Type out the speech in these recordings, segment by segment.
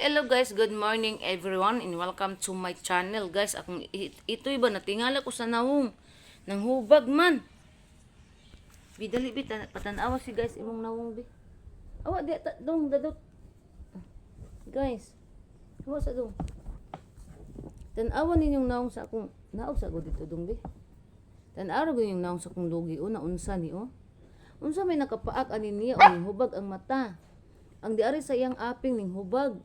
Hello guys, good morning everyone and welcome to my channel guys. Ito'y ba natingala ko sa nawong nang hubag man. Bidali patanawa si guys imong nawong bi. Awa di dong dadot. Guys, awa sa dong. Tanawa ninyong nawong sa akong naog sa ko dito dong bi. Tanawa ko yung nawong sa akong lugi o naunsa ni o. Unsa may nakapaak ani niya o ning hubag ang mata. Ang diari sa iyang aping ning hubag.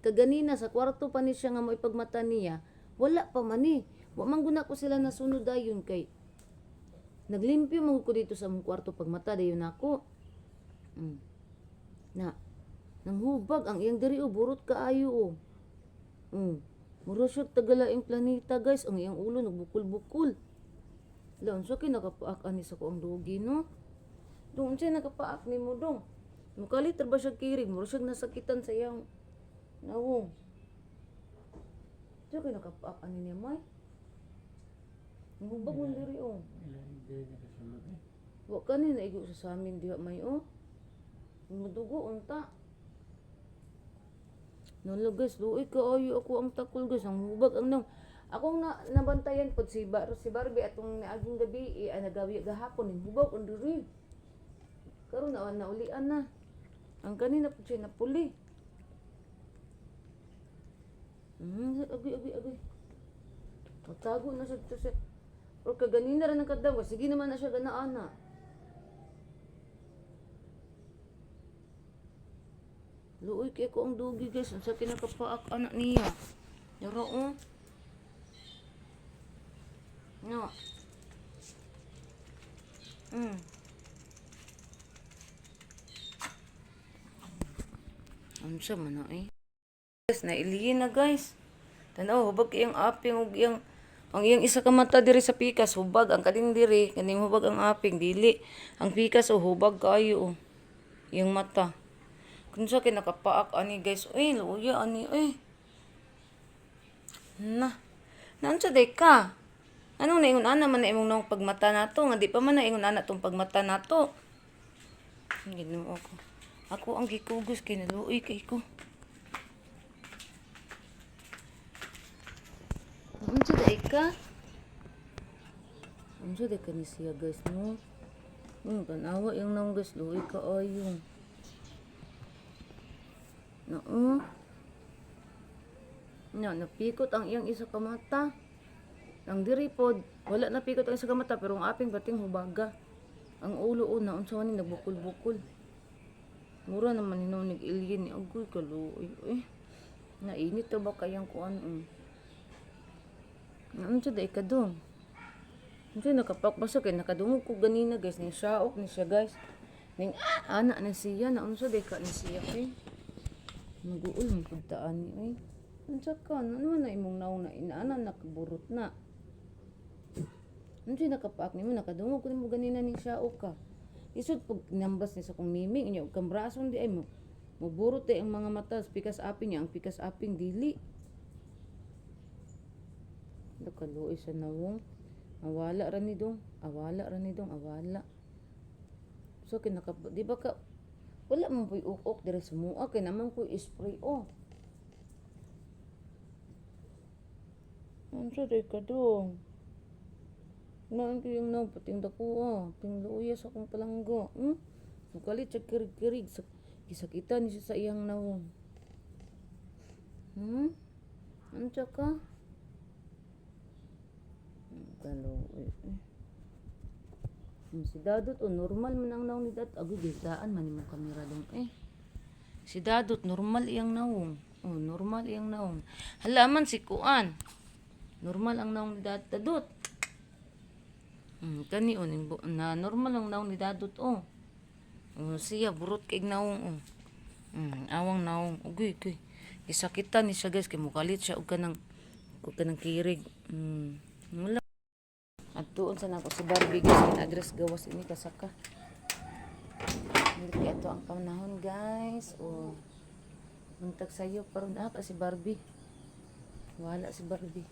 Kaganina sa kwarto pa ni siya nga mo ipagmata niya, wala pa man ni. Wa man guna ko sila nasunod dayon kay naglimpyo man ko dito sa mong kwarto pagmata dayon ako. Na nang hubag ang iyang diri o burot kaayo o. Mura siya tagalaing planeta guys, ang iyang ulo nagbukol-bukol. Laon sa kinakapaak ani sa ko ang dugi no. Doon siya nakapaak ni mo dong. Mukalit ba siya kirig, mura siya nasakitan sa iyang nawong. Diyo kayo nakapaak ani niya, May? Hubag mo diri, oh. Wa ka ni naigo sa amin diha, May, oh. Madugo, unta. Nalo, guys, luoy ka, ayo ako ang takol, guys. Ang hubag, ang nang. Akong nabantayan po si Barbie atong naaging gabi, nagawi gahapon, yung hubag, ang diri. Karon na naulian na. Ang kanina po siya napuli. Agay. Magtago na siya dito siya. O kaganina rin ang kadawa. Sige naman na siya ganaana. Luoy kaya ko ang dugi guys. Ang sa kinakapaak anak niya. Yaro o. No. Ano siya man na eh. Guys, nailiyin na guys. Tanaw, hubag iyang aping ug iyang ang iyang isa ka mata diri sa pikas hubag ang kading diri kaning hubag ang aping dili. Ang pikas hubag kayo iyang mata. Kunsa kay nakapaak ani guys. Uy, luya ani Na. Naunsa day ka? Anong naingon ana man na imong nang pagmata nato nga di pa man naingon ana tong pagmata nato. Ginoo ako. Ako ang gikugos kay naluoy kay ko. Unsa day ka? Unsa day ka ni siya guys no? Tanawa yung naong guys, luoy ka ayong. Napikot ang iyang isa ka mata. Ang diri pod, wala napikot ang isa ka mata pero ang aping bating hubaga. Ang ulo na unsa man ni nagbukol-bukol. Mura naman ni nung nag-alien ni agoy kaluoy. Nainit to ba kayang kuan Ano day ka dong? Ano nakapakbasa kay nakadungog ko ganina guys. Ning saok ni siya guys. Ning anak na siya. Naunsa day ka ni siya kay. Naguol mo pagtaan ni Ano ka? Ano na imong naong na inaana nakaburot na. Ano nakapaak ni mo? Nakadungog ko ni mo ganina ning saok ka. Isod pag nambas ni sa kong miming. Inya kang brason di ay mo. Maburot ay ang mga mata. Pikas aping niya. Ang pikas aping dili. Kaluoy sa nawong. Awala ra ni dong. Awala. So di ba ka wala man po'y ukok dire sa mua kay naman ko spray Ano day ka dong? Naan ko yung naw pating dako ting luya sa akong palanggo. Mukalit siya kirig-kirig sa gisakitan ni siya sa iyang nawong. Ano ka? Si Dadot normal man ang nawong ni Dadot. Agoy gisdaan man imong kamera dong Si Dadot normal iyang nawong. Normal iyang nawong. Halaman si Kuan. Normal ang nawong ni Dadot. Kani na normal ang nawong ni Dadot siya burot kay nawong awang nawong. Ugoy. Gisakitan ni siya guys kay mukalit siya og kanang kirig. Wala. At tuon sa nako si Barbie guys, address gawas ini kasaka. Hindi ito ang panahon guys. Muntag sayo paron si Barbie. Wala si Barbie.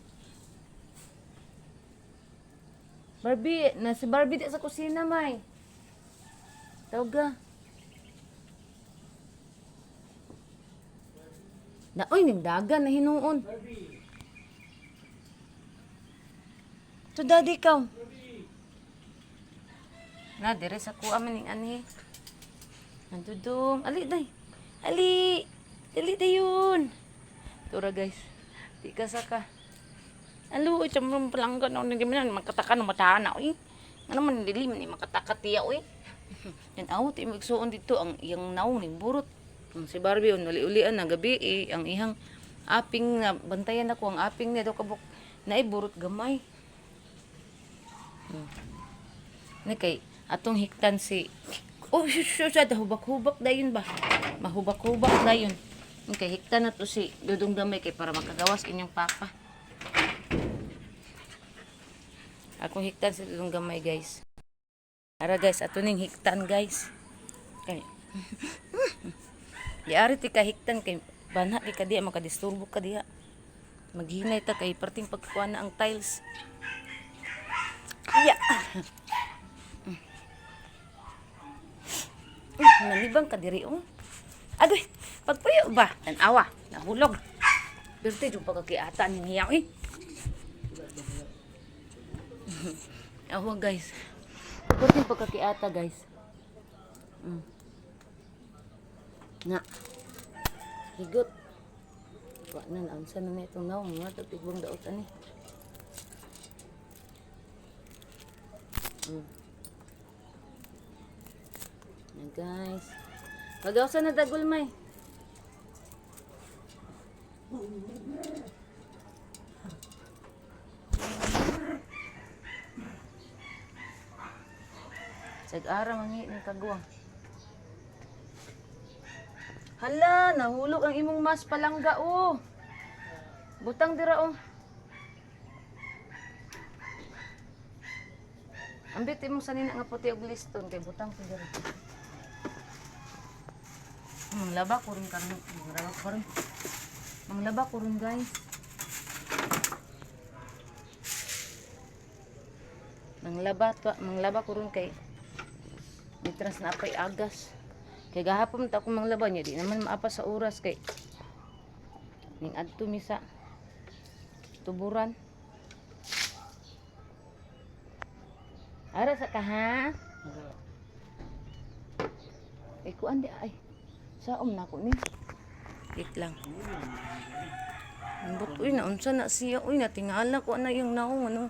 Si Barbie di sa kusina, May. Tawag ka. Na oy ning dagan na hinuon. To daddy ikaw. Na dire sa kuha man ning ani. Nandudong. Ali day. Ali. Dali dayon. Tura guys. Di ka saka. Alo, ito mo palanggan ako. Hindi mo na makataka ng matahan na. Uy. Ano man, hindi man makataka tiya. Uy. Yan ako, tayo magsuon dito. Ang iyang naong ni burot. Si Barbie, uli-ulian na gabi. Ang ihang aping na bantayan ako. Ang aping niya daw kabuk. Na burot gamay. Ni kay atong hiktan si. Oh, shusha. Hubak-hubak dayon ba? Mahubak-hubak dayon. Kay hiktan na to si Dudong Gamay kay para makagawas inyong papa. Akong hiktan si Dudong Gamay guys. Ara guys, ato ning hiktan guys. Kay. Yari ti ka hiktan kay banha di ka diya makadisturbo ka diya. Maghinay ta kay perting pagkuha na ang tiles. Ya. Nanibang ka diri oh. Agoy, pagpuyo ba? Tanawa, nahulog. Birte yung pagkakiata ni niya, eh. Awa, guys. Birte yung pagkakiata, guys. Na. Higot. Wala na, naunsa na itong naong. Mga tagtigbong daot, ani. Na, guys. Pag-awsa na dagol may. Sag-ara mangi ng kagwang. Hala, nahulog ang imong mas palangga oh. Butang dira oh. Ambit imong sanina nga puti og liston kay butang ko dira. Manglaba ko rin kami. Manglaba ko rin guys. Manglaba ko rin kay mitras na apay agas. Kay gahapon ta akong manglaba niya. Di naman maapa sa oras kay ning adto misa tuburan. Ara sa ka ha? Ay kuan di ay. Saom na ko ni. Wait lang. Ambot, uy, naunsa na siya. Uy, natingala ko na yung naong, ano,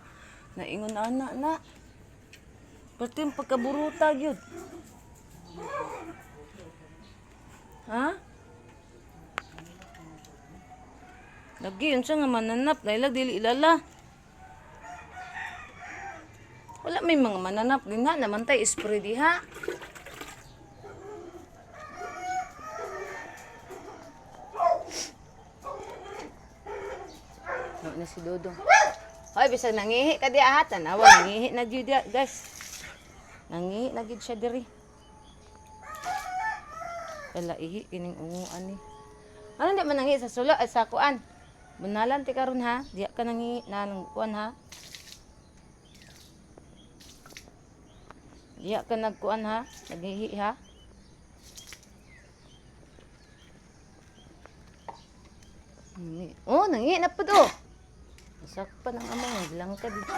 naingon na na. Pati yung pagkaburuta, yun. Ha? Lagi, yun siya nga mananap. Dahil dili ilala. Wala may mga mananap. Din ha, naman tayo spray di ha. Na si Dodong. Hoy, bisag nangihi ka di ahatan. Awa, nangihi na jud guys. Nangihi na jud siya diri. Wala ihi kining unguan ni. Ano di man nangihi sa sula sa kuan? Bunalan ti karon ha. Diya ka nangihi na nang kuan ha. Diya ka nagkuan ha. Naghihi ha. Oh, nangihi na pud oh. Sakpan ang amang, bilang ka dito.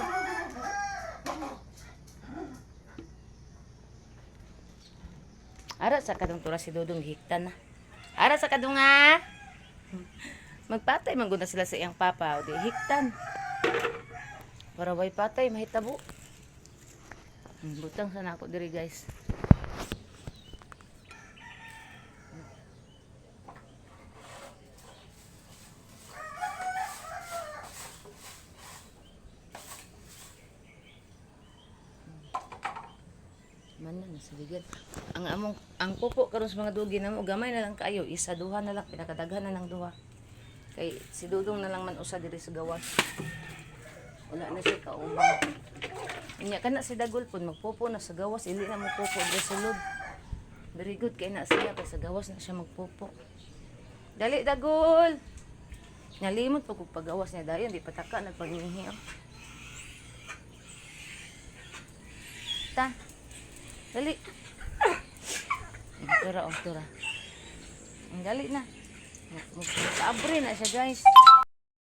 Ara sa kadong tura si Dodong hiktan na. Ara sa kadong ha. Magpatay, mangguna sila sa iyang papa. O di hiktan. Para way patay, mahitabo. Butang sana ako diri guys. Mana nasa bigyan. Ang pupo karon sa mga dugi namo gamay na lang kayo, isa duha na lang pinakadaghan na ng duha. Kay si Dudong na lang man usa diri sa gawas. Wala na siya kaubang. Inya kana si Dagol pud magpupo na sa gawas, ili na magpupo diri sa sulod. Very good kay na siya kay sa gawas na siya magpupo. Dali Dagol. Nalimot pag pagawas niya dayon di pataka nagpagnihi. Ta. Dali. Tura, tura. Ang dali na. Kaabre na siya guys.